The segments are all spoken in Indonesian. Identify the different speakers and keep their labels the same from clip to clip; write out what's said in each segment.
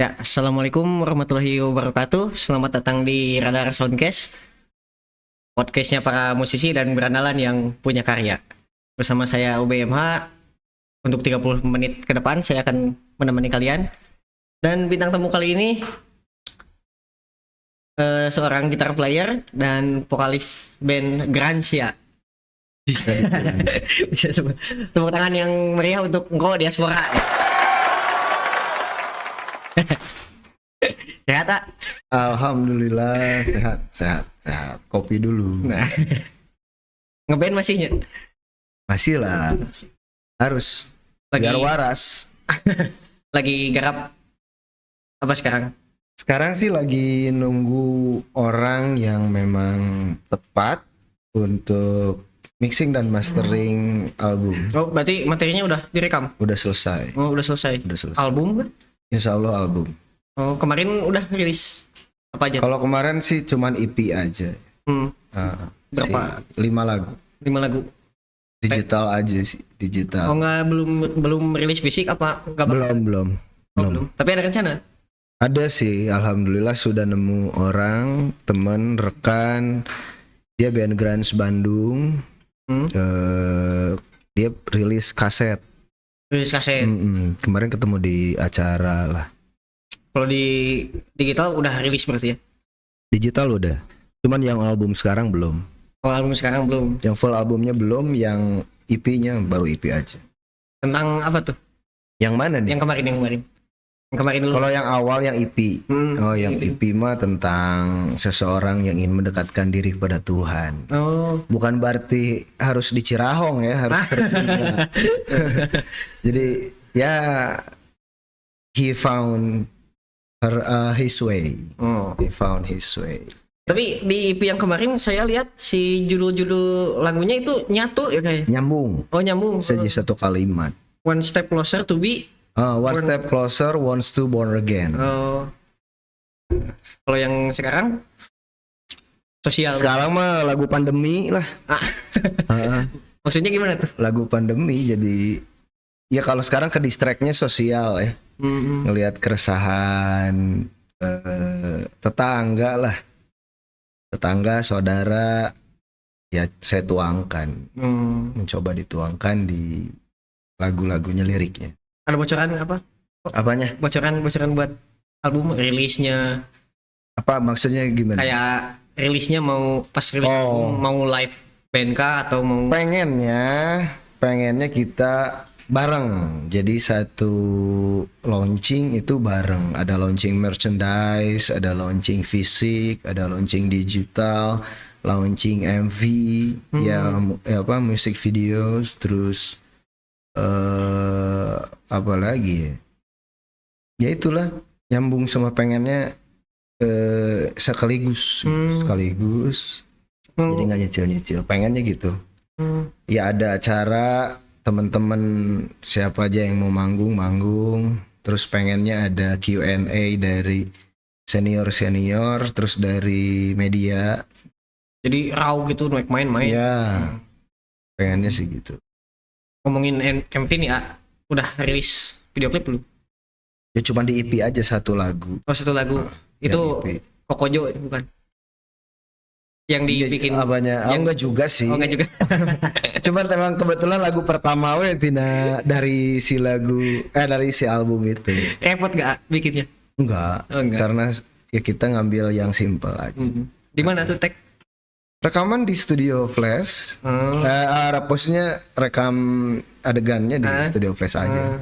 Speaker 1: Ya, Assalamualaikum warahmatullahi wabarakatuh. Selamat datang di Radar Soundcast, podcastnya para musisi dan berandalan yang punya karya. Bersama saya UBMH, untuk 30 menit ke depan saya akan menemani kalian. Dan bintang tamu kali ini seorang gitar player dan vokalis band Grancia. Bisa tepuk tangan yang meriah untuk engkau diaspora. Sehat, tak?
Speaker 2: Alhamdulillah sehat. Kopi dulu.
Speaker 1: Nah, ngeband masihnya?
Speaker 2: Masih lah. Harus. Biar waras.
Speaker 1: Lagi garap apa sekarang?
Speaker 2: Sekarang sih lagi nunggu orang yang memang tepat untuk mixing dan mastering album.
Speaker 1: Oh, berarti materinya udah direkam?
Speaker 2: Udah selesai.
Speaker 1: Oh, udah selesai. Album kan?
Speaker 2: Insya Allah album.
Speaker 1: Oh, kemarin udah rilis apa aja?
Speaker 2: Kalau kemarin sih cuman EP aja.
Speaker 1: Berapa?
Speaker 2: 5 lagu.
Speaker 1: 5 lagu.
Speaker 2: Digital aja sih, digital.
Speaker 1: Oh, nggak, belum rilis fisik apa? Nggak bakal?
Speaker 2: Belum.
Speaker 1: Oh, belum. Tapi ada rencana?
Speaker 2: Ada sih, alhamdulillah sudah nemu orang, temen, rekan. Dia band grunge Bandung. Dia rilis kaset.
Speaker 1: Rilis kaset.
Speaker 2: Kemarin ketemu di acara lah.
Speaker 1: Kalau di digital udah rilis berarti ya?
Speaker 2: Digital udah. Cuman yang album sekarang belum.
Speaker 1: Oh, album sekarang belum.
Speaker 2: Yang full albumnya belum, yang EP-nya baru EP aja.
Speaker 1: Tentang apa tuh?
Speaker 2: Yang mana nih?
Speaker 1: Yang kemarin. Yang kemarin dulu.
Speaker 2: Kalau yang awal yang EP. Yang EP mah tentang seseorang yang ingin mendekatkan diri kepada Tuhan.
Speaker 1: Oh.
Speaker 2: Bukan berarti harus di Cirahong ya, harus tertunda. Jadi ya he found his way. He found his way.
Speaker 1: Tapi di EP yang kemarin saya lihat si judul-judul lagunya itu nyatu ya kayak.
Speaker 2: Nyambung.
Speaker 1: Oh, nyambung.
Speaker 2: Jadi satu kalimat.
Speaker 1: One step closer to be.
Speaker 2: One step closer, wants to born again.
Speaker 1: Oh. Kalau yang sekarang sosial.
Speaker 2: Sekarang mah lagu pandemi lah.
Speaker 1: Maksudnya gimana tuh?
Speaker 2: Lagu pandemi jadi ya kalau sekarang ke distract-nya sosial ya. Ngelihat keresahan tetangga lah. Tetangga, saudara, ya saya tuangkan. Mencoba dituangkan di lagu-lagunya, liriknya.
Speaker 1: Ada bocoran apa?
Speaker 2: Apanya?
Speaker 1: Bocoran buat album rilisnya.
Speaker 2: Apa maksudnya gimana?
Speaker 1: Kayak rilisnya mau pas rilis mau live band kah atau mau?
Speaker 2: Pengennya kita bareng. Jadi satu launching itu bareng. Ada launching merchandise, ada launching fisik, ada launching digital, launching MV, music videos, terus apa lagi ya itulah nyambung sama pengennya sekaligus jadi nggak nyicil pengennya gitu. Ya ada acara teman-teman siapa aja yang mau manggung terus pengennya ada Q&A dari senior terus dari media,
Speaker 1: jadi raw gitu main-main
Speaker 2: ya pengennya sih gitu.
Speaker 1: Ngomongin MV nih ya, udah rilis video klip belum?
Speaker 2: Ya cuma di EP aja satu lagu.
Speaker 1: Oh, satu lagu. Itu Kokojo itu bukan? Yang dibikin
Speaker 2: apanya? Yang enggak juga sih.
Speaker 1: Oh, enggak juga.
Speaker 2: Cuman memang kebetulan lagu pertama tidak dari si dari si album itu.
Speaker 1: Repot gak bikinnya?
Speaker 2: Enggak. Karena ya kita ngambil yang simple aja.
Speaker 1: Di mana tuh tek?
Speaker 2: Rekaman di Studio Flash. Posnya rekam adegannya di Studio Flash aja.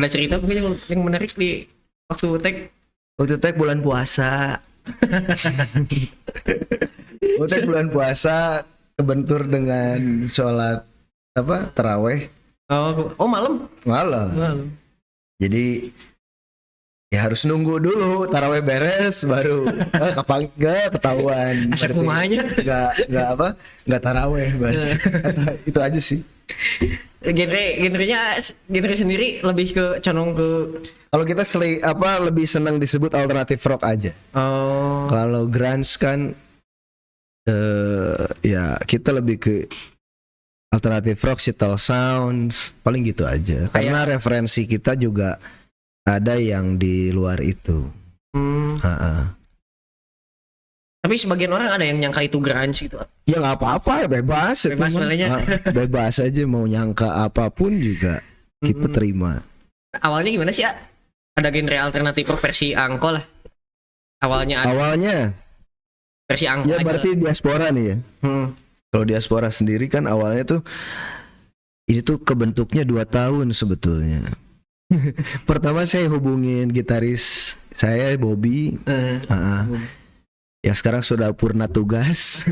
Speaker 1: Ada cerita mungkin yang menarik di waktu tek?
Speaker 2: Waktu tek bulan puasa. Waktu bulan puasa kebentur dengan sholat taraweh.
Speaker 1: Oh malam.
Speaker 2: Jadi ya harus nunggu dulu taraweh beres baru kapan ketahuan.
Speaker 1: Asal rumahnya
Speaker 2: nggak taraweh itu aja sih.
Speaker 1: Genre sendiri lebih ke condong ke,
Speaker 2: kalau kita lebih senang disebut alternative rock aja. Kalau grunge kan ya kita lebih ke alternative rock, Seattle Sounds, paling gitu aja. Karena referensi kita juga ada yang di luar itu. Ha-ha.
Speaker 1: Tapi sebagian orang ada yang nyangka itu grunge gitu.
Speaker 2: Ya nggak apa-apa, bebas. itu
Speaker 1: Bebas
Speaker 2: mah.
Speaker 1: malahnya.
Speaker 2: Bebas aja mau nyangka apapun juga kita terima.
Speaker 1: Awalnya gimana sih, A? Ada genre alternatif rock versi angko lah. Awalnya ada
Speaker 2: Awalnya
Speaker 1: versi angko
Speaker 2: ya
Speaker 1: aja
Speaker 2: berarti diaspora nih ya.
Speaker 1: lah.
Speaker 2: Kalau diaspora sendiri kan awalnya tuh ini tuh kebentuknya 2 tahun sebetulnya. Pertama saya hubungin gitaris saya Bobby, yang sekarang sudah purna tugas.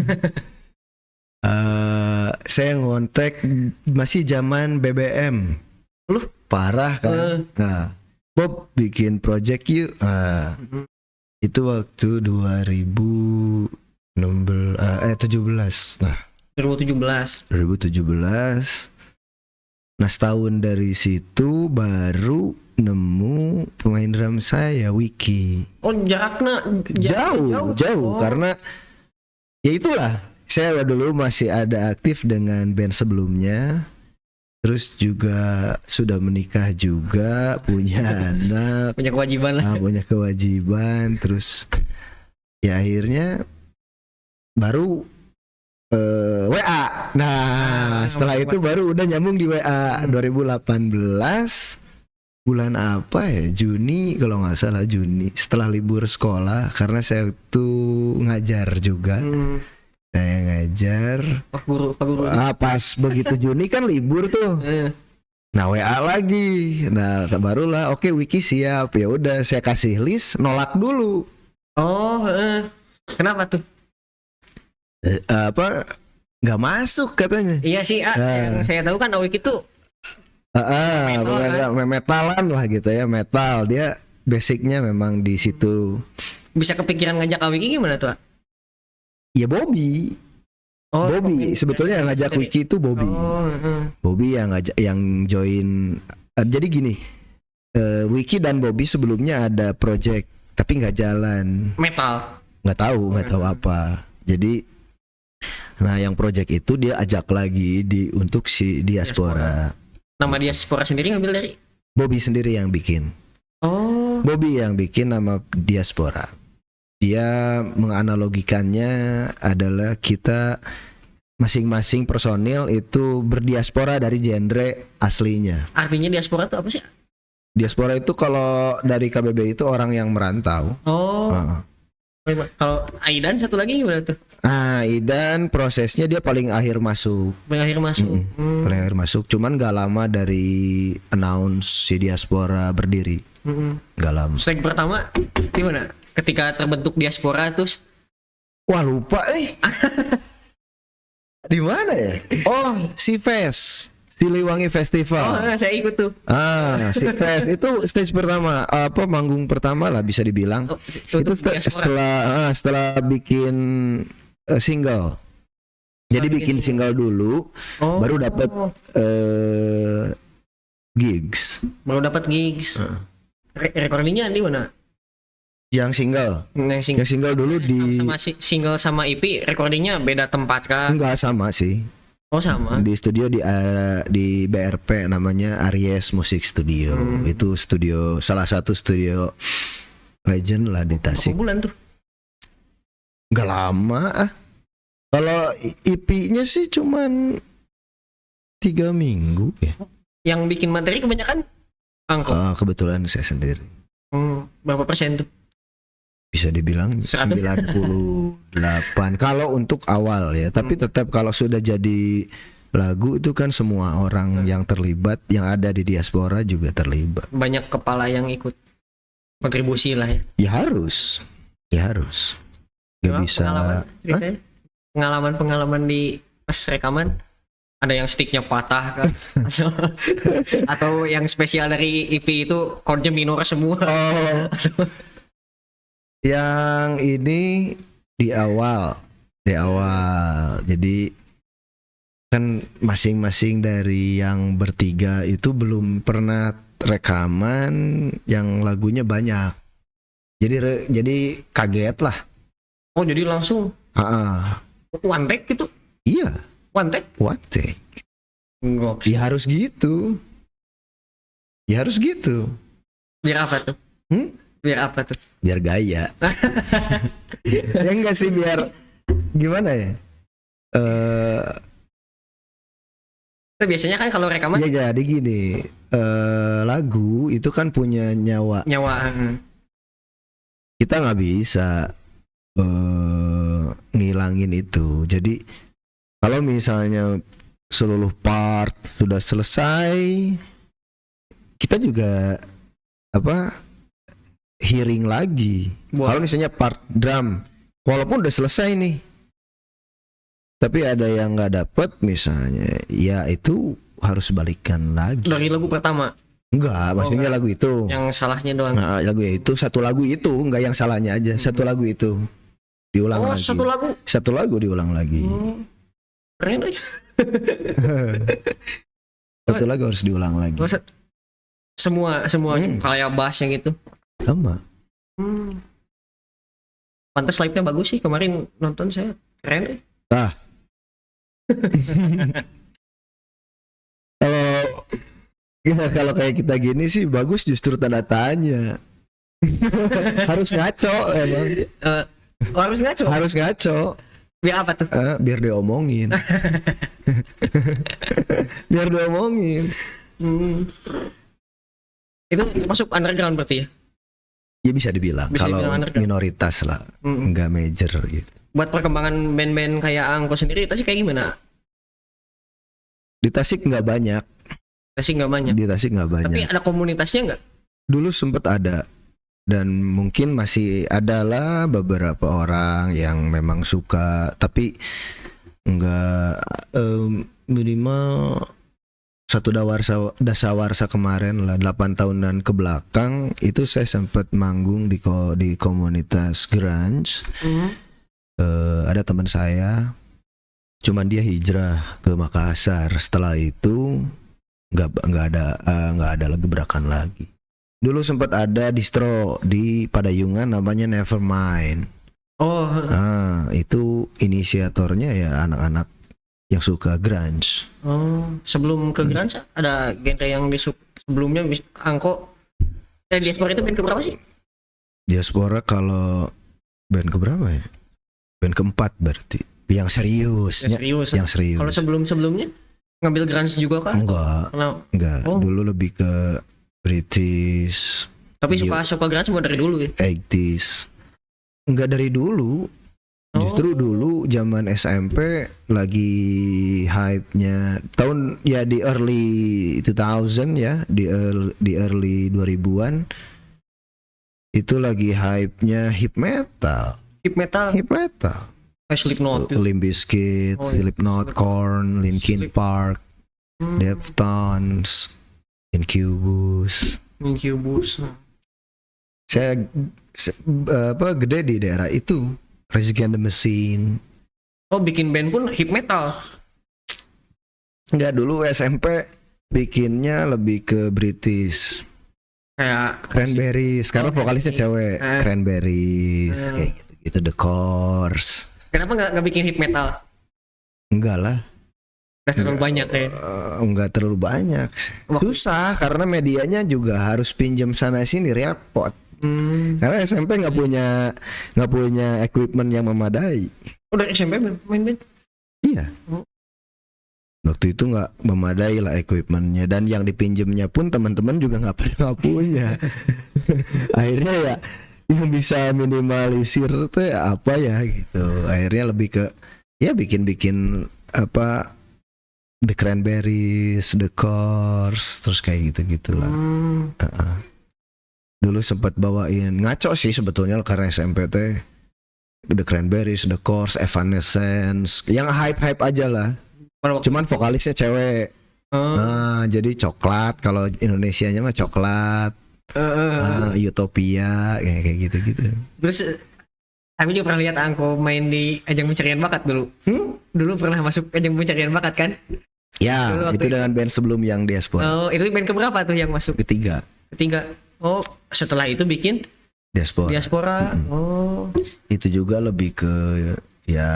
Speaker 2: Saya ngontek masih zaman BBM.
Speaker 1: Loh?
Speaker 2: Parah kan? Nah, Bob bikin project yuk. Itu waktu 2017. Nah,
Speaker 1: 2017.
Speaker 2: 2017. Nah, setahun dari situ baru nemu pemain drum saya, Wiki.
Speaker 1: Oh, jaraknya
Speaker 2: Jauh
Speaker 1: Oh.
Speaker 2: karena ya itulah. Saya dulu masih ada aktif dengan band sebelumnya. Terus juga sudah menikah juga, punya anak,
Speaker 1: punya kewajiban lah.
Speaker 2: punya kewajiban. Terus ya akhirnya baru WA. Nah, setelah itu baru udah nyambung di WA. 2018 bulan apa ya? Juni kalau nggak salah, Juni. Setelah libur sekolah karena saya tuh ngajar juga. Saya ngajar.
Speaker 1: Pak guru.
Speaker 2: Pas begitu Juni kan libur tuh. Nah, WA lagi. Nah, barulah oke Wiki siap. Ya udah saya kasih list, nolak dulu.
Speaker 1: Oh, kenapa tuh?
Speaker 2: Nggak masuk katanya.
Speaker 1: Iya sih, yang saya tahu kan Awik itu
Speaker 2: Metalan lah gitu ya, metal. Dia basicnya memang di situ.
Speaker 1: bisa kepikiran ngajak Awik gimana tuh, A?
Speaker 2: Ya Bobby. Bobby sebetulnya yang ngajak Wiki itu Bobby. Bobby yang ngajak, yang join. Jadi gini, Wiki dan Bobby sebelumnya ada project tapi nggak jalan.
Speaker 1: Metal.
Speaker 2: Nggak tahu apa. Jadi nah yang project itu dia ajak lagi untuk si diaspora.
Speaker 1: Nama diaspora sendiri ngambil dari
Speaker 2: Bobby sendiri yang bikin.
Speaker 1: Oh.
Speaker 2: Bobby yang bikin nama diaspora. Dia menganalogikannya adalah kita masing-masing personil itu berdiaspora dari genre aslinya.
Speaker 1: Artinya diaspora itu apa sih?
Speaker 2: Diaspora itu kalau dari KBB itu orang yang merantau.
Speaker 1: Oh. Kalau Aidan satu lagi gimana tuh?
Speaker 2: Nah, Idan prosesnya dia paling akhir masuk.
Speaker 1: Paling
Speaker 2: Akhir masuk. Cuman gak lama dari announce si diaspora berdiri. Gak lama.
Speaker 1: Stake pertama gimana? Ketika terbentuk diaspora terus
Speaker 2: Wah lupa di mana ya? Oh, si Fest, Siliwangi Festival.
Speaker 1: saya ikut tuh.
Speaker 2: Si Fest itu stage pertama, manggung pertama lah bisa dibilang. Itu setelah bikin single. Jadi bikin single dulu, baru dapat gigs.
Speaker 1: Recordingnya di mana?
Speaker 2: Yang single. Yang single dulu di
Speaker 1: sama single sama EP recordingnya beda tempat kan?
Speaker 2: Enggak sama sih.
Speaker 1: Oh sama.
Speaker 2: Di studio di BRP namanya Aries Music Studio. Itu studio, salah satu studio legend lah di Tasik.
Speaker 1: Berapa bulan tuh?
Speaker 2: Enggak lama. Kalau EP-nya sih cuman 3 minggu ya.
Speaker 1: Yang bikin materi kebanyakan Angko.
Speaker 2: Kebetulan saya sendiri.
Speaker 1: Berapa persen tuh?
Speaker 2: Bisa dibilang 98 kalau untuk awal ya, tapi tetap kalau sudah jadi lagu itu kan semua orang yang terlibat, yang ada di diaspora juga terlibat.
Speaker 1: Banyak kepala yang ikut kontribusi lah ya.
Speaker 2: Ya harus. Gak bisa.
Speaker 1: Pengalaman di pas rekaman ada yang sticknya patah kan? Atau yang spesial dari EP itu chordnya minor semua.
Speaker 2: Yang ini di awal. Jadi kan masing-masing dari yang bertiga itu belum pernah rekaman yang lagunya banyak. Jadi kaget lah.
Speaker 1: Oh, jadi langsung one take gitu?
Speaker 2: Iya.
Speaker 1: One take.
Speaker 2: Ya harus gitu.
Speaker 1: Biar apa tuh?
Speaker 2: Hmm?
Speaker 1: Biar apa tuh?
Speaker 2: Biar gaya. Ya enggak sih, biar gimana ya?
Speaker 1: Nah, biasanya kan kalau rekaman
Speaker 2: Ya jadi gini, lagu itu kan punya nyawa.
Speaker 1: nyawa.
Speaker 2: Kita nggak bisa ngilangin itu. Jadi kalau misalnya seluruh part sudah selesai, kita juga apa hearing lagi. Kalau misalnya part drum, walaupun udah selesai nih, tapi ada yang nggak dapet misalnya, ya itu harus balikan lagi.
Speaker 1: Dari lagu pertama.
Speaker 2: Enggak, maksudnya
Speaker 1: enggak.
Speaker 2: lagu itu.
Speaker 1: Yang salahnya doang.
Speaker 2: Nah, lagu itu satu lagu itu, enggak yang salahnya aja. Satu lagu itu diulang
Speaker 1: Oh,
Speaker 2: lagi.
Speaker 1: satu lagu.
Speaker 2: Satu lagu diulang lagi.
Speaker 1: Keren aja.
Speaker 2: Satu lagu harus diulang lagi.
Speaker 1: Oh, semua kayak bassnya gitu.
Speaker 2: Sama.
Speaker 1: Pantes live-nya bagus sih, kemarin nonton saya. Keren deh.
Speaker 2: Kalau kayak kita gini sih bagus, justru tanda tanya. Harus ngaco emang.
Speaker 1: Harus ngaco.
Speaker 2: Harus ngaco.
Speaker 1: Biar apa tuh?
Speaker 2: Biar diomongin. Biar diomongin.
Speaker 1: Itu masuk underground berarti ya?
Speaker 2: Ya bisa dibilang.
Speaker 1: Bisa
Speaker 2: Kalau
Speaker 1: dibilang underground.
Speaker 2: minoritas lah, nggak major gitu.
Speaker 1: Buat perkembangan band-band kayak Angko sendiri, Tasik kayak gimana?
Speaker 2: Di Tasik nggak banyak.
Speaker 1: Tasik nggak banyak.
Speaker 2: Di Tasik nggak banyak.
Speaker 1: Tapi ada komunitasnya nggak?
Speaker 2: Dulu sempet ada, dan mungkin masih ada lah beberapa orang yang memang suka, tapi nggak minimal satu dasawarsa kemarin lah 8 tahunan ke belakang itu saya sempat manggung di komunitas grunge. Ada teman saya, cuman dia hijrah ke Makassar. Setelah itu nggak ada lagi gerakan lagi. Dulu sempat ada distro di Padayungan namanya Nevermind.
Speaker 1: Oh.
Speaker 2: Nah, itu inisiatornya ya anak-anak yang suka grunge.
Speaker 1: Oh, sebelum ke grunge ada genre yang sebelumnya Angko. Diaspora itu band keberapa sih?
Speaker 2: Diaspora kalau band keberapa ya? Band keempat berarti. Yang seriusnya. Yang serius.
Speaker 1: Kalau sebelumnya ngambil grunge juga kan?
Speaker 2: Enggak.
Speaker 1: Oh.
Speaker 2: Dulu lebih ke British.
Speaker 1: Tapi suka grunge semua dari dulu ya?
Speaker 2: 80s. Enggak dari dulu. Justru dulu zaman SMP lagi hype-nya tahun ya di early 2000 ya, di early 2000-an itu lagi hype-nya hip metal.
Speaker 1: Hip metal. Slipknot.
Speaker 2: Limp Bizkit, Slipknot, Korn, Linkin Park, Deftones, Incubus. Saya gede di daerah itu. Rage Against the Machine.
Speaker 1: Oh, bikin band pun hip metal.
Speaker 2: Enggak, dulu SMP bikinnya lebih ke British.
Speaker 1: Kayak
Speaker 2: Cranberries, karena vokalisnya cewek. Cranberries, kayak gitu. The Course.
Speaker 1: Kenapa nggak bikin hip metal?
Speaker 2: Enggak lah.
Speaker 1: Udah terlalu banyak ya?
Speaker 2: Enggak terlalu banyak. Susah karena medianya juga harus pinjam sana sini, repot. Karena SMP nggak punya equipment yang memadai.
Speaker 1: Udah SMP main band?
Speaker 2: Iya. Waktu itu nggak memadai lah equipmentnya, dan yang dipinjemnya pun teman-teman juga nggak punya. Akhirnya ya yang bisa minimalisir tuh apa ya gitu. Akhirnya lebih ke ya bikin apa The Cranberries, The Course, terus kayak gitu-gitulah. Dulu sempat bawain ngaco sih sebetulnya karena SMP teh The Cranberries, The Course, Evanescence, yang hype aja lah. Cuman vokalisnya cewek. Nah, jadi coklat, kalau Indonesianya mah coklat. Utopia kayak gitu-gitu.
Speaker 1: Terus aku juga pernah lihat Angko main di ajang pencarian bakat dulu. Dulu pernah masuk ajang pencarian bakat kan?
Speaker 2: Ya, itu dengan band sebelum yang Diaspora.
Speaker 1: Oh, itu band keberapa tuh yang masuk?
Speaker 2: Ketiga.
Speaker 1: Oh, setelah itu bikin Diaspora. Oh.
Speaker 2: Itu juga lebih ke ya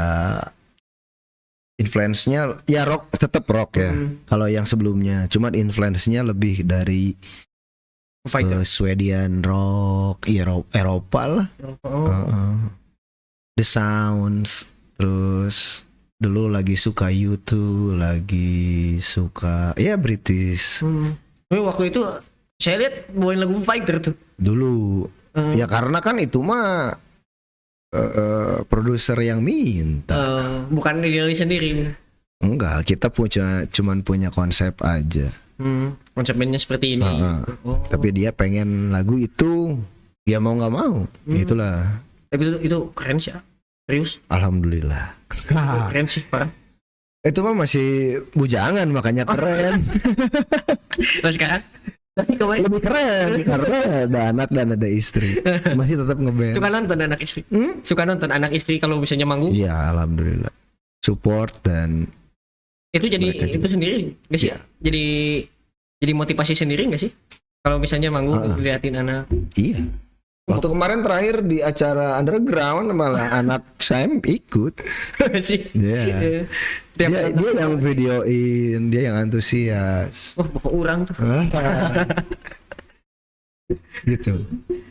Speaker 2: influence-nya ya rock, tetap rock ya. Kalau yang sebelumnya, cuman influence-nya lebih dari
Speaker 1: Fighter.
Speaker 2: Swedian rock, Eropa lah.
Speaker 1: Oh.
Speaker 2: The Sounds, terus dulu lagi suka U2, lagi suka ya British
Speaker 1: Tapi waktu itu saya lihat bawain lagu Foo Fighter tuh.
Speaker 2: dulu. Ya karena kan itu mah produser yang minta.
Speaker 1: Bukan idealis sendiri.
Speaker 2: Enggak, kita cuman punya konsep aja.
Speaker 1: Konsep bandnya seperti ini. Oh.
Speaker 2: Tapi dia pengen lagu itu, ya mau nggak mau, itulah.
Speaker 1: Tapi itu keren sih, serius.
Speaker 2: Alhamdulillah.
Speaker 1: Keren sih parah.
Speaker 2: Itu mah masih bujangan makanya keren.
Speaker 1: Terus sekarang? Tapi kemarin
Speaker 2: Lebih keren karena ada anak dan ada istri. Masih tetap ngeband.
Speaker 1: suka nonton anak istri. Suka nonton anak istri kalau misalnya manggung.
Speaker 2: Iya, alhamdulillah. Support dan
Speaker 1: Itu jadi
Speaker 2: mereka
Speaker 1: itu
Speaker 2: juga.
Speaker 1: sendiri nggak sih?
Speaker 2: Iya.
Speaker 1: Jadi motivasi sendiri nggak sih? Kalau misalnya manggung liatin anak.
Speaker 2: iya. Waktu kemarin terakhir di acara underground malah anak saya ikut.
Speaker 1: sih.
Speaker 2: Iya.
Speaker 1: Tiap
Speaker 2: Dia yang videoin, dia yang antusias.
Speaker 1: Wah, bapak orang tuh.
Speaker 2: Gitu.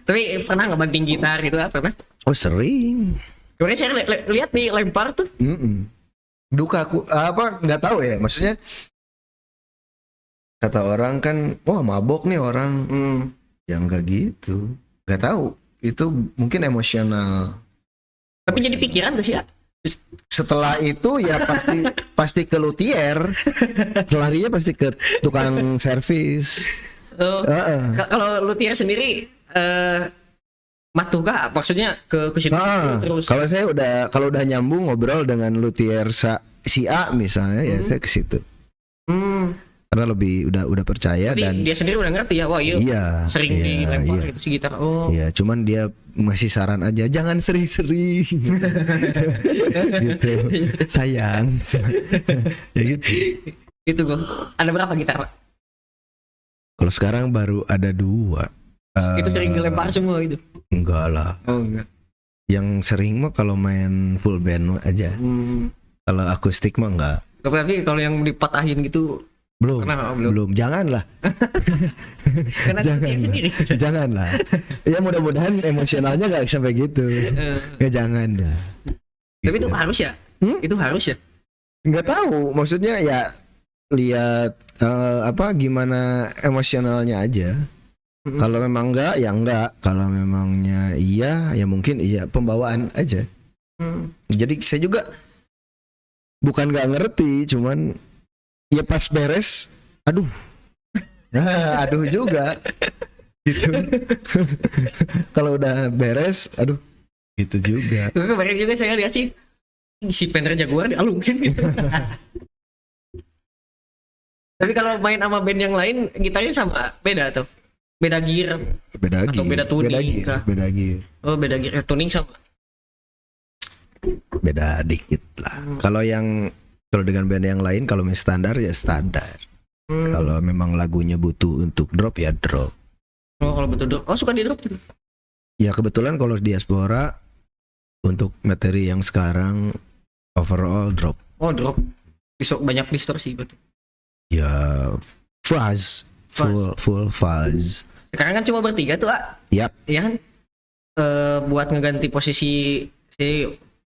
Speaker 1: Tapi pernah nggak banting gitar gitu? Pernah?
Speaker 2: Oh sering.
Speaker 1: Kemarin saya lihat nih lempar tuh.
Speaker 2: Duka aku apa nggak tahu ya, maksudnya kata orang kan wah mabok nih orang. Yang nggak gitu, nggak tahu, itu mungkin emosional.
Speaker 1: Tapi jadi pikiran tuh sih ya.
Speaker 2: Setelah itu ya pasti ke luthier, larinya pasti ke tukang servis.
Speaker 1: Kalau luthier sendiri matuh kah? Maksudnya ke situ terus.
Speaker 2: Kalau saya kalau udah nyambung ngobrol dengan luthier si A misalnya ya saya ke situ. Karena lebih udah percaya.
Speaker 1: Jadi
Speaker 2: dan
Speaker 1: dia sendiri udah ngerti ya. Wah iya, sering dilempar gitu si gitar. Oh
Speaker 2: iya, cuman dia masih saran aja jangan sering-sering. Gitu sayang. Ya gitu.
Speaker 1: itu kok. Ada berapa gitar Pak?
Speaker 2: Kalau sekarang baru ada 2.
Speaker 1: Itu sering dilempar semua gitu.
Speaker 2: Enggak lah.
Speaker 1: Oh enggak.
Speaker 2: Yang sering mah kalau main full band aja. Kalau akustik mah enggak.
Speaker 1: Tapi kalau yang dipatahin gitu
Speaker 2: Belum.
Speaker 1: pernah?
Speaker 2: Belum. Janganlah.
Speaker 1: Karena dia sendiri.
Speaker 2: Janganlah. Ya mudah-mudahan emosionalnya enggak sampai gitu. Ya jangan dah.
Speaker 1: Tapi itu harus ya? Itu harus ya?
Speaker 2: Nggak tahu, maksudnya ya lihat gimana emosionalnya aja. Kalau memang enggak ya enggak, kalau memangnya iya ya mungkin iya, pembawaan aja. Jadi saya juga bukan nggak ngerti, cuman ya pas beres aduh aduh juga gitu. Kalau udah beres aduh gitu juga.
Speaker 1: Kemarin juga saya lihat sih si Fender Jaguar dialungin gitu. Tapi kalau main sama band yang lain gitarnya sama beda atau beda gear atau beda tuning kah?
Speaker 2: Beda gear.
Speaker 1: Oh beda gear, tuning sama.
Speaker 2: Beda dikit lah. Kalau dengan band yang lain kalau main standar ya standar. Kalau memang lagunya butuh untuk drop ya drop.
Speaker 1: Oh kalau betul drop. Oh suka di drop gitu.
Speaker 2: Ya kebetulan kalau diaspora untuk materi yang sekarang overall drop.
Speaker 1: Oh drop. Banyak distorsi betul.
Speaker 2: Ya fuzz, full fuzz.
Speaker 1: Sekarang kan cuma bertiga tuh,
Speaker 2: Yap.
Speaker 1: Iya kan? Buat ngeganti posisi si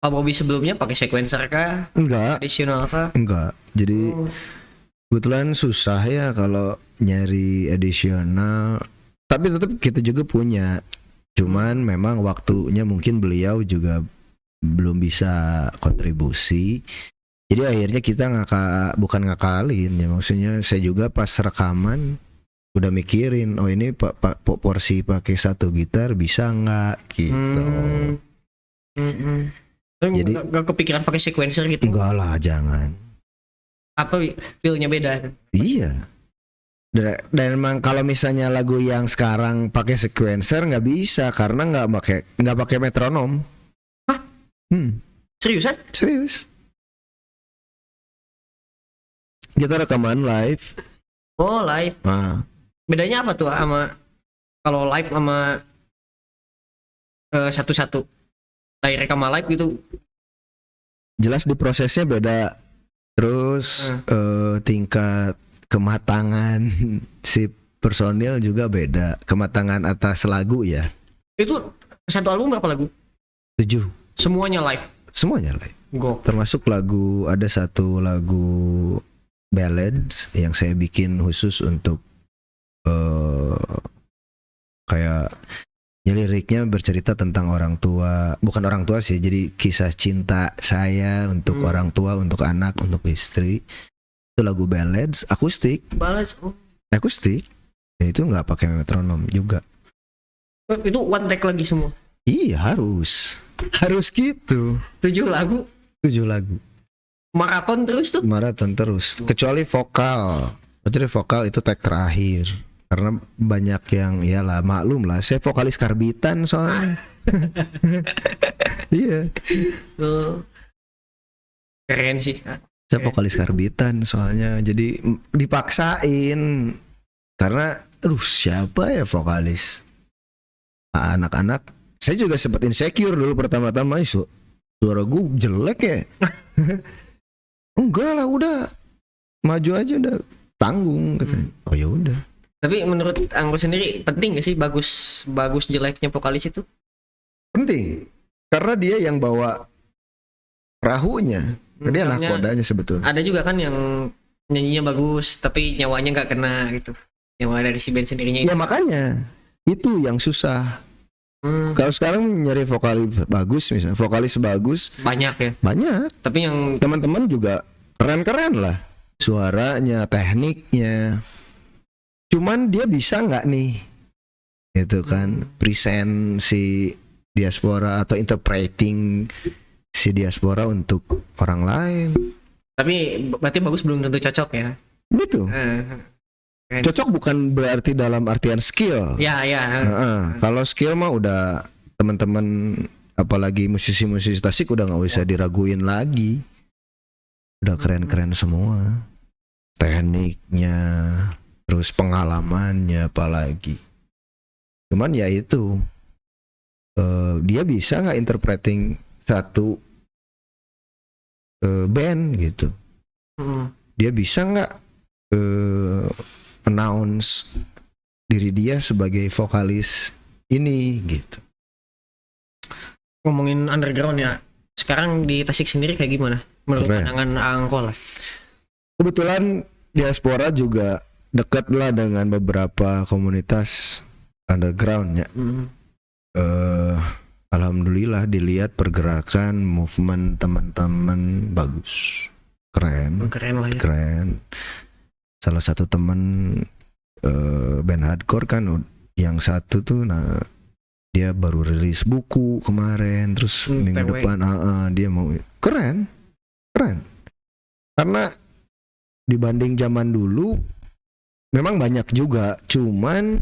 Speaker 1: Pak Bobby sebelumnya pakai sequencer kah?
Speaker 2: Enggak.
Speaker 1: Additional kah?
Speaker 2: Enggak. Jadi kebetulan susah ya kalau nyari additional. Tapi tetap kita juga punya. Cuman memang waktunya mungkin beliau juga belum bisa kontribusi. Jadi akhirnya kita bukan ngakalin ya, maksudnya saya juga pas rekaman udah mikirin oh ini porsi pakai satu gitar bisa nggak gitu.
Speaker 1: Jadi nggak kepikiran pakai sequencer gitu?
Speaker 2: Enggak lah, jangan.
Speaker 1: Apa feel-nya beda?
Speaker 2: Iya. Dan emang kalau misalnya lagu yang sekarang pakai sequencer nggak bisa karena nggak pakai metronom.
Speaker 1: Hah? Seriusan?
Speaker 2: Serius. Kita rekaman live.
Speaker 1: Oh live.
Speaker 2: Nah.
Speaker 1: Bedanya apa tuh sama kalau live sama satu-satu direct sama live gitu?
Speaker 2: Jelas di prosesnya beda. Terus tingkat kematangan si personil juga beda. Kematangan atas lagu ya.
Speaker 1: Itu satu album berapa lagu?
Speaker 2: 7.
Speaker 1: Semuanya live.
Speaker 2: Semuanya live.
Speaker 1: Go.
Speaker 2: Termasuk lagu, ada satu lagu ballads yang saya bikin khusus untuk kayak liriknya bercerita tentang orang tua, bukan orang tua sih, jadi kisah cinta saya untuk orang tua, untuk anak, untuk istri. Itu lagu ballads akustik.
Speaker 1: Balas. Oh.
Speaker 2: Akustik. Ya itu nggak pakai metronom juga.
Speaker 1: Itu one take lagi semua.
Speaker 2: Iya harus gitu.
Speaker 1: 7 lagu.
Speaker 2: 7 lagu.
Speaker 1: Maraton terus tuh.
Speaker 2: Maraton terus. Kecuali vokal. Kecuali vokal itu tag terakhir. Karena banyak yang ya lah maklum lah. Saya vokalis karbitan soalnya. Iya.
Speaker 1: Keren sih.
Speaker 2: Saya vokalis karbitan soalnya. Jadi dipaksain. Karena siapa ya vokalis? Anak-anak. Saya juga sempat insecure dulu pertama-tama. Suara gue jelek ya. Enggak lah, udah maju aja, udah tanggung katanya. Oh ya udah.
Speaker 1: Tapi menurut Anggo sendiri penting gak sih bagus jeleknya vokalis itu?
Speaker 2: Penting. Karena dia yang bawa perahunya. Dia nahkodanya sebetulnya.
Speaker 1: Ada juga kan yang nyanyinya bagus tapi nyawanya nggak kena gitu. Nyawa dari si band sendirinya.
Speaker 2: Ya makanya itu yang susah. Kalau sekarang nyari vokalis bagus, misalnya vokalis bagus
Speaker 1: banyak ya.
Speaker 2: Banyak.
Speaker 1: Tapi yang
Speaker 2: teman-teman juga keren-keren lah. Suaranya, tekniknya. Cuman dia bisa nggak nih, itu kan present si diaspora atau interpreting si diaspora untuk orang lain.
Speaker 1: Tapi berarti bagus belum tentu cocok ya.
Speaker 2: Gitu. Cocok bukan berarti dalam artian skill.
Speaker 1: Ya.
Speaker 2: Kalau skill mah udah teman-teman, apalagi musisi-musisi tasik udah nggak usah diraguin lagi. Udah keren-keren semua. Tekniknya, terus pengalamannya apalagi. Cuman ya itu dia bisa nggak interpreting satu band gitu. Dia bisa nggak announce diri dia sebagai vokalis ini gitu.
Speaker 1: Ngomongin underground ya, sekarang di Tasik sendiri kayak gimana menurut pandangan Angko lah?
Speaker 2: Kebetulan diaspora juga dekat lah dengan beberapa komunitas underground ya. Alhamdulillah dilihat pergerakan movement teman-teman bagus, keren lah ya. Keren. Salah satu teman band hardcore kan, yang satu tuh dia baru rilis buku kemarin, terus minggu depan dia mau keren. Karena dibanding zaman dulu memang banyak juga, cuman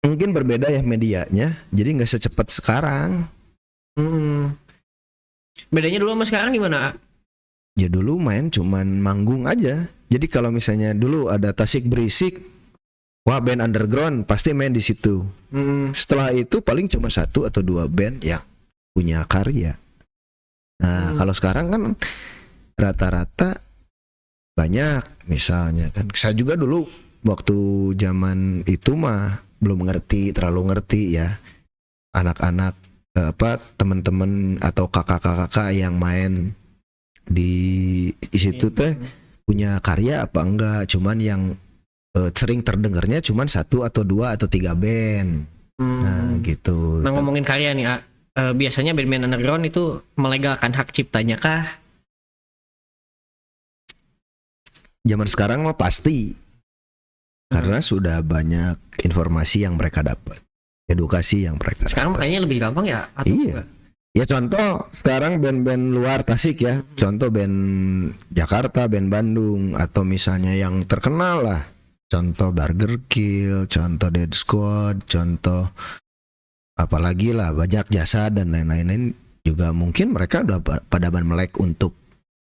Speaker 2: mungkin berbeda ya medianya, jadi nggak secepat sekarang.
Speaker 1: Bedanya dulu sama sekarang gimana?
Speaker 2: Ya dulu main cuman manggung aja. Jadi kalau misalnya dulu ada Tasik Berisik, wah band underground pasti main di situ. Setelah itu paling cuma 1 atau 2 band yang punya karya. Nah kalau sekarang kan rata-rata banyak, misalnya kan. Saya juga dulu waktu zaman itu mah belum terlalu ngerti ya. Anak-anak teman-teman atau kakak-kakak yang main di situ teh punya karya apa enggak, cuman yang sering terdengarnya cuman 1 atau 2 atau 3 band. Nah gitu.
Speaker 1: Nah ngomongin karya nih, biasanya band-band underground itu melegalkan hak ciptanya kah?
Speaker 2: Zaman sekarang mah pasti, karena sudah banyak informasi yang mereka dapat, edukasi yang mereka
Speaker 1: sekarang
Speaker 2: dapat.
Speaker 1: Makanya lebih gampang ya? Atau
Speaker 2: iya
Speaker 1: enggak?
Speaker 2: Ya contoh sekarang band-band luar Tasik ya, contoh band Jakarta, band Bandung, atau misalnya yang terkenal lah, contoh Burger Kill, contoh Dead Squad, contoh apalagi lah banyak Jasa dan lain-lain juga, mungkin mereka udah pada melek untuk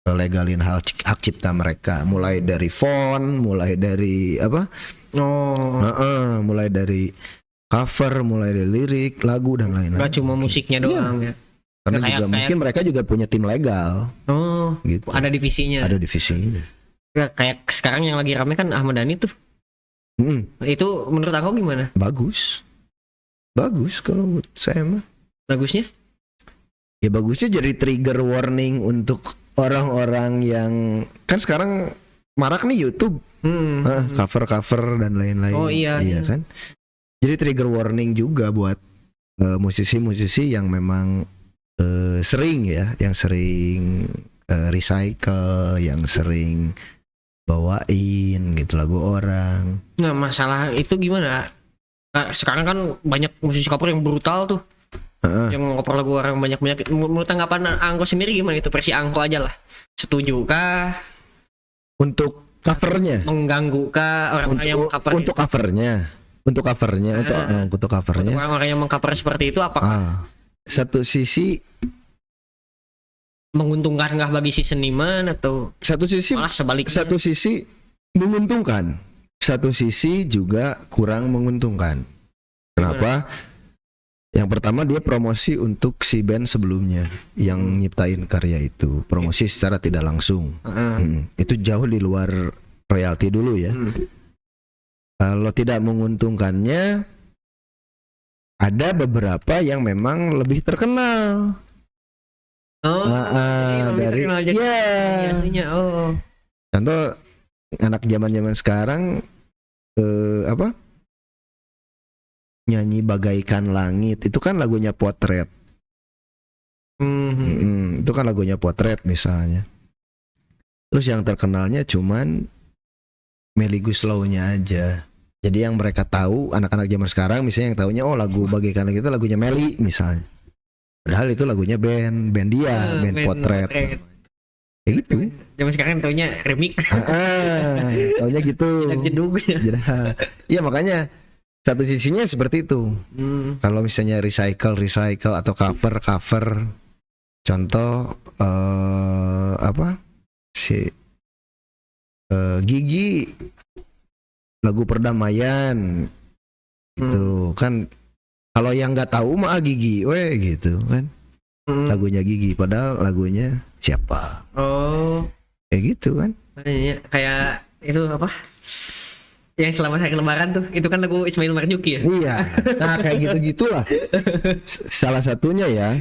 Speaker 2: legalin hak cipta mereka, mulai dari font, mulai dari mulai dari cover, mulai dari lirik, lagu dan lain-lain.
Speaker 1: Gak cuma musiknya doang ya.
Speaker 2: Karena juga mungkin mereka juga punya tim legal.
Speaker 1: Gitu. Ada divisinya.
Speaker 2: Ada divisinya.
Speaker 1: Ya, kayak sekarang yang lagi rame kan Ahmad Dhani tuh. Itu menurut aku gimana?
Speaker 2: Bagus. Bagus kalau menurut saya mah.
Speaker 1: Bagusnya?
Speaker 2: Ya bagusnya jadi trigger warning untuk orang-orang yang kan sekarang marak nih YouTube, cover-cover dan lain-lain.
Speaker 1: Oh iya.
Speaker 2: Kan. Jadi trigger warning juga buat musisi-musisi yang memang sering ya, yang sering recycle, yang sering bawain gitu lagu orang.
Speaker 1: Nah masalah itu gimana? Nah, sekarang kan banyak musisi cover yang brutal tuh, yang cover lagu orang banyak-banyak. Menurut tanggapan Angko sendiri gimana itu, versi Angko aja lah? Setuju kah?
Speaker 2: Untuk covernya?
Speaker 1: Mengganggu kah orang-orang yang cover?
Speaker 2: Untuk covernya? Untuk covernya, untuk covernya.
Speaker 1: Untuk orang-orang yang mengcover seperti itu apakah
Speaker 2: satu sisi
Speaker 1: menguntungkan nggak bagi si seniman, atau
Speaker 2: satu sisi
Speaker 1: malah sebaliknya?
Speaker 2: Satu sisi menguntungkan, satu sisi juga kurang menguntungkan. Kenapa? Yang pertama dia promosi untuk si band sebelumnya yang nyiptain karya itu, promosi secara tidak langsung. Itu jauh di luar royalti dulu ya. Kalau tidak menguntungkannya, ada beberapa yang memang lebih terkenal. Dari contoh anak zaman sekarang nyanyi Bagaikan Langit itu kan lagunya Potret. Itu kan lagunya Potret misalnya. Terus yang terkenalnya cuman Melly Goeslaw-nya aja. Jadi yang mereka tahu anak-anak zaman sekarang misalnya yang taunya lagu Bagaikan Langit itu lagunya Melly misalnya. Padahal itu lagunya band dia, band Potret. Ya gitu.
Speaker 1: Zaman sekarang taunya remix.
Speaker 2: Taunya gitu. Iya makanya satu sisinya seperti itu. Kalau misalnya recycle atau cover. Contoh Gigi lagu Perdamaian itu kan. Kalau yang nggak tahu mah Gigi, gitu kan. Lagunya Gigi, padahal lagunya siapa? Kayak gitu kan?
Speaker 1: Kayak itu apa? Yang Selamat Hari Lebaran tuh, itu kan lagu Ismail Marzuki ya?
Speaker 2: Iya. Nah kayak gitu-gitulah. Salah satunya ya.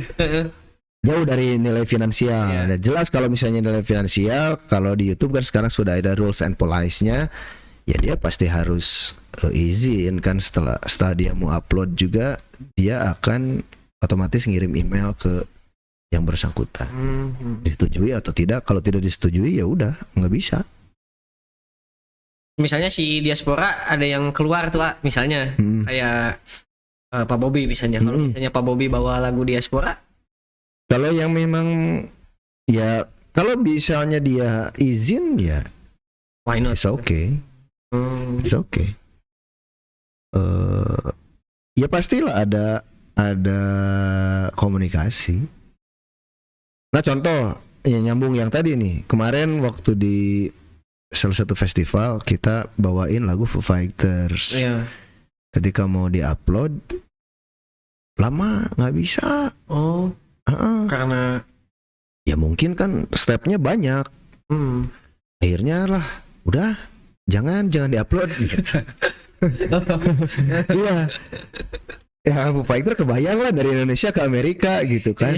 Speaker 2: Jauh dari nilai finansial. Nah, jelas kalau misalnya nilai finansial, kalau di YouTube kan sekarang sudah ada rules and policies-nya. Ya dia pasti harus izin kan, setelah dia mau upload juga dia akan otomatis ngirim email ke yang bersangkutan. Disetujui atau tidak. Kalau tidak disetujui ya udah nggak bisa.
Speaker 1: Misalnya si Diaspora ada yang keluar tuh misalnya kayak Pak Bobby misalnya. Kalau misalnya Pak Bobby bawa lagu Diaspora,
Speaker 2: kalau yang memang ya kalau misalnya dia izin ya
Speaker 1: why not?
Speaker 2: It's okay. It's okay. Ya pastilah ada komunikasi. Nah contoh yang nyambung yang tadi nih, kemarin waktu di salah satu festival kita bawain lagu Foo Fighters. Ketika mau diupload lama nggak bisa.
Speaker 1: Karena
Speaker 2: ya mungkin kan stepnya banyak. Akhirnya lah udah jangan diupload gitu. Iya. Ya Foo Fighter kebayang lah dari Indonesia ke Amerika gitu kan.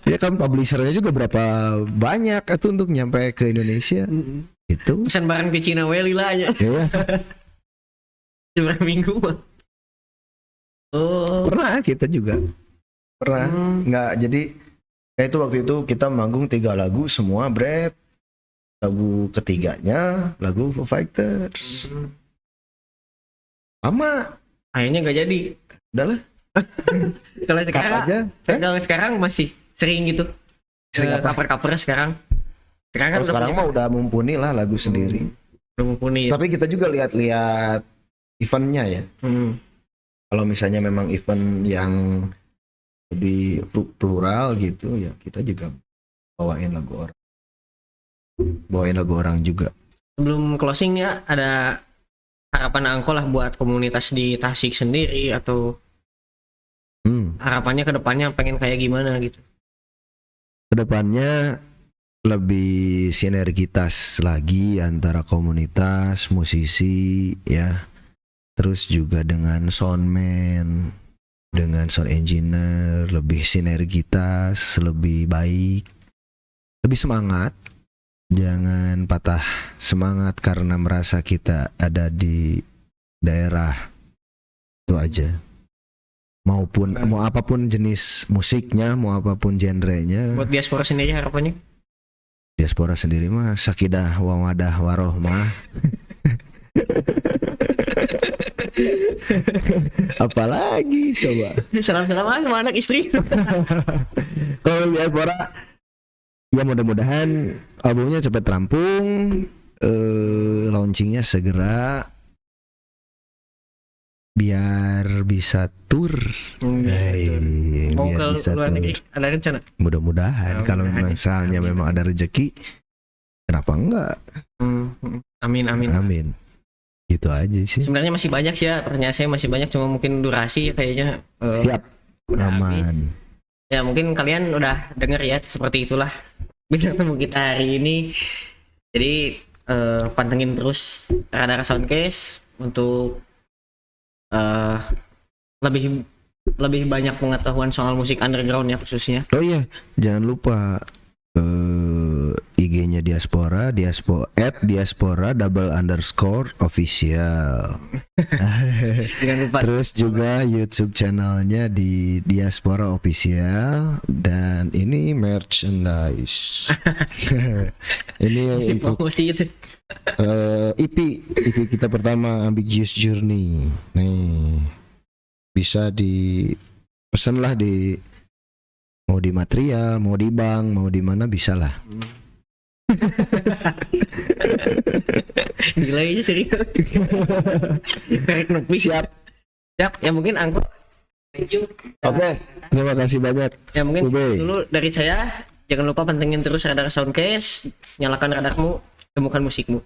Speaker 2: Ya kan publishernya juga berapa banyak itu untuk nyampe ke Indonesia. Itu
Speaker 1: pesan barang ke Cina Welly lah aja.
Speaker 2: Iya.
Speaker 1: Cuma minggu mah.
Speaker 2: Pernah kita juga. Pernah. Nggak jadi itu waktu itu kita manggung 3 lagu semua Brad. Lagu ketiganya lagu Foo Fighters. Lama.
Speaker 1: Akhirnya nggak jadi.
Speaker 2: Udahlah.
Speaker 1: Kalau sekarang
Speaker 2: aja.
Speaker 1: Kalau sekarang masih sering gitu.
Speaker 2: Sering apa?
Speaker 1: Cover sekarang. Sekarang kan
Speaker 2: sekarang mah udah mumpuni lah lagu sendiri.
Speaker 1: Udah mumpuni.
Speaker 2: Tapi kita juga lihat eventnya ya. Kalau misalnya memang event yang lebih plural gitu ya, kita juga bawain lagu orang juga.
Speaker 1: Sebelum closing ya, ada harapan Angko lah buat komunitas di Tasik sendiri, atau harapannya ke depannya pengen kayak gimana gitu?
Speaker 2: Kedepannya lebih sinergitas lagi antara komunitas musisi ya, terus juga dengan soundman, dengan sound engineer, lebih sinergitas, lebih baik, lebih semangat. Jangan patah semangat karena merasa kita ada di daerah, itu aja. Mau apapun jenis musiknya, mau apapun genrenya.
Speaker 1: Buat diaspora sendiri harapannya?
Speaker 2: Diaspora sendiri mah sakidah wa wadah warohmah. Apalagi coba.
Speaker 1: Salam-salam sama anak istri.
Speaker 2: Kalau diaspora ya mudah-mudahan albumnya cepat rampung, launchingnya segera biar bisa tour.
Speaker 1: Mau
Speaker 2: Biar
Speaker 1: ke
Speaker 2: bisa
Speaker 1: luar
Speaker 2: tour.
Speaker 1: negeri ada rencana?
Speaker 2: Mudah-mudahan kalau
Speaker 1: Mudah-mudahan.
Speaker 2: misalnya
Speaker 1: Amin.
Speaker 2: memang ada rezeki, kenapa enggak?
Speaker 1: Amin.
Speaker 2: Amin. Gitu aja sih.
Speaker 1: Sebenarnya masih banyak sih ya, pertanyaan saya masih banyak, cuma mungkin durasi kayaknya
Speaker 2: Siap.
Speaker 1: udah habis.
Speaker 2: Aman.
Speaker 1: Ya mungkin kalian udah denger ya, seperti itulah bintang tamu kita hari ini. Jadi pantengin terus Radar Soundcast untuk lebih banyak pengetahuan soal musik underground ya khususnya.
Speaker 2: Oh iya, jangan lupa IG-nya Diaspora @diaspora_official.
Speaker 1: Jangan lupa.
Speaker 2: Terus juga YouTube channelnya di Diaspora Official, dan ini merchandise. Ini untuk
Speaker 1: Promosi itu.
Speaker 2: EP kita pertama, Ambiguous Journey. Nih, bisa dipesan lah di, mau di material, mau di bank, mau di mana bisa lah.
Speaker 1: Gila aja serius.
Speaker 2: Siap.
Speaker 1: Siap, ya mungkin angkot. Thank you.
Speaker 2: Oke, terima kasih banyak.
Speaker 1: Ya mungkin
Speaker 2: Ube.
Speaker 1: dulu dari saya. Jangan lupa pantengin terus Radar Soundcast, nyalakan radarmu, temukan musikmu.